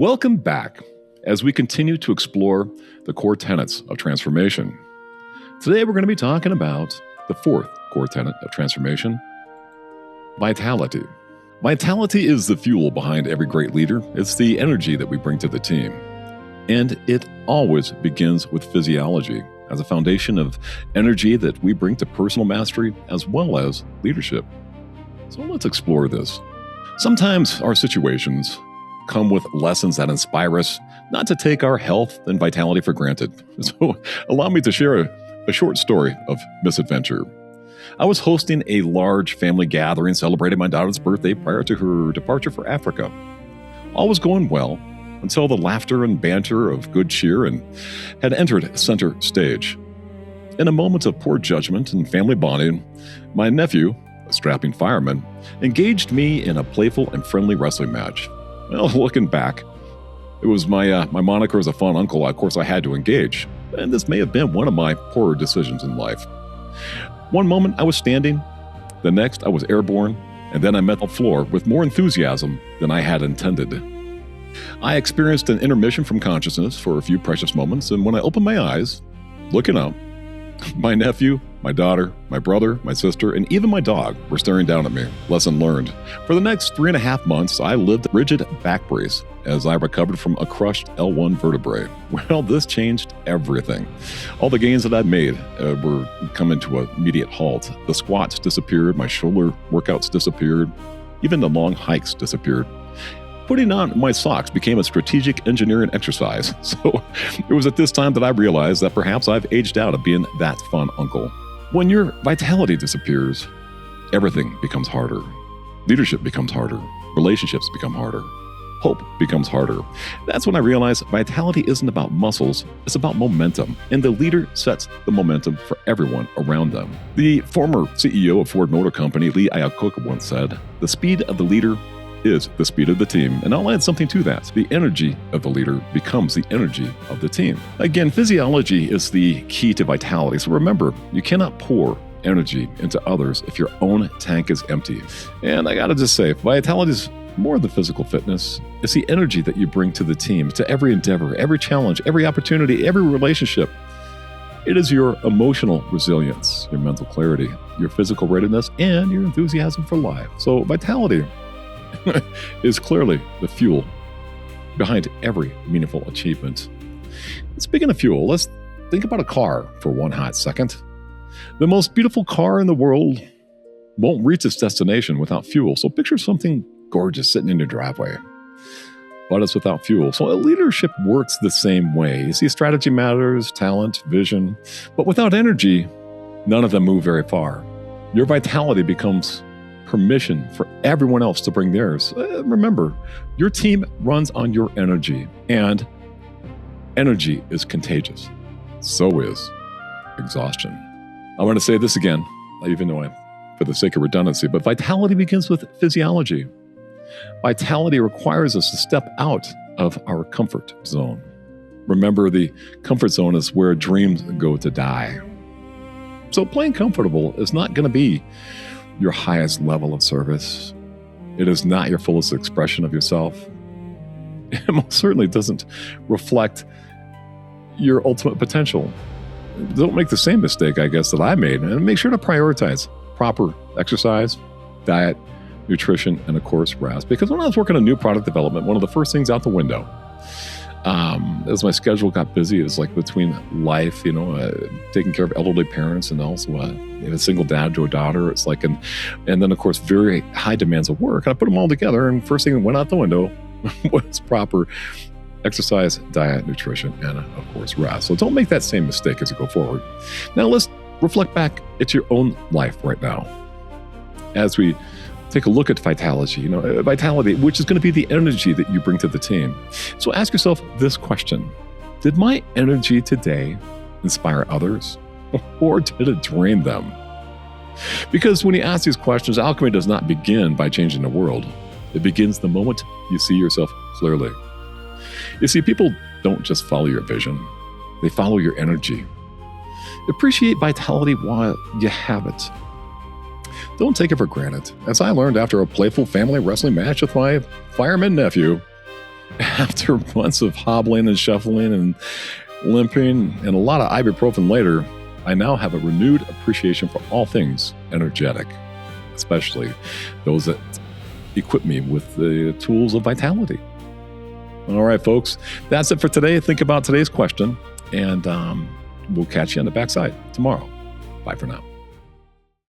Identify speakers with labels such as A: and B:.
A: Welcome back as we continue to explore the core tenets of transformation. Today we're going to be talking about the fourth core tenet of transformation, vitality. Vitality is the fuel behind every great leader. It's the energy that we bring to the team. And it always begins with physiology as a foundation of energy that we bring to personal mastery as well as leadership. So let's explore this. Sometimes our situations come with lessons that inspire us not to take our health and vitality for granted. So allow me to share a short story of misadventure. I was hosting a large family gathering celebrating my daughter's birthday prior to her departure for Africa. All was going well until the laughter and banter of good cheer had entered center stage. In a moment of poor judgment and family bonding, my nephew, a strapping fireman, engaged me in a playful and friendly wrestling match. Well, looking back, it was my moniker as a fun uncle. Of course, I had to engage, and this may have been one of my poorer decisions in life. One moment I was standing, the next I was airborne, and then I met the floor with more enthusiasm than I had intended. I experienced an intermission from consciousness for a few precious moments, and when I opened my eyes, looking up, my nephew, my daughter, my brother, my sister, and even my dog were staring down at me. Lesson learned. For the next 3.5 months, I lived a rigid back brace as I recovered from a crushed L1 vertebrae. Well, this changed everything. All the gains that I'd made were coming to an immediate halt. The squats disappeared, my shoulder workouts disappeared, even the long hikes disappeared. Putting on my socks became a strategic engineering exercise. So it was at this time that I realized that perhaps I've aged out of being that fun uncle. When your vitality disappears, everything becomes harder. Leadership becomes harder. Relationships become harder. Hope becomes harder. That's when I realized vitality isn't about muscles, it's about momentum. And the leader sets the momentum for everyone around them. The former CEO of Ford Motor Company, Lee Iacocca, once said, "The speed of the leader is the speed of the team." And I'll add something to that. The energy of the leader becomes the energy of the team. Again, physiology is the key to vitality. So remember, you cannot pour energy into others if your own tank is empty. And I gotta just say, vitality is more than physical fitness. It's the energy that you bring to the team, to every endeavor, every challenge, every opportunity, every relationship. It is your emotional resilience, your mental clarity, your physical readiness, and your enthusiasm for life. So vitality is clearly the fuel behind every meaningful achievement. Speaking of fuel, let's think about a car for one hot second. The most beautiful car in the world won't reach its destination without fuel. So picture something gorgeous sitting in your driveway, but it's without fuel. So leadership works the same way. You see, strategy matters, talent, vision, but without energy, none of them move very far. Your vitality becomes permission for everyone else to bring theirs. Remember, your team runs on your energy, and energy is contagious. So is exhaustion. I want to say this again, even though for the sake of redundancy, but vitality begins with physiology. Vitality requires us to step out of our comfort zone. Remember, the comfort zone is where dreams go to die. So playing comfortable is not going to be your highest level of service. It is not your fullest expression of yourself. It most certainly doesn't reflect your ultimate potential. Don't make the same mistake, I guess, that I made, and make sure to prioritize proper exercise, diet, nutrition, and of course, rest. Because when I was working on new product development, one of the first things out the window, as my schedule got busy, it was like between life, taking care of elderly parents and also a single dad to a daughter. It's like, and then of course, very high demands of work. And I put them all together, and first thing that went out the window was proper exercise, diet, nutrition, and of course, rest. So don't make that same mistake as you go forward. Now let's reflect back at your own life right now as we take a look at vitality, which is going to be the energy that you bring to the team. So ask yourself this question: did my energy today inspire others, or did it drain them? Because when you ask these questions, alchemy does not begin by changing the world. It begins the moment you see yourself clearly. You see, people don't just follow your vision, they follow your energy. Appreciate vitality while you have it. Don't take it for granted. As I learned after a playful family wrestling match with my fireman nephew, After months of hobbling and shuffling and limping and a lot of ibuprofen later, I now have a renewed appreciation for all things energetic, especially those that equip me with the tools of vitality. All right, folks, that's it for today. Think about today's question, and we'll catch you on the backside tomorrow. Bye for now.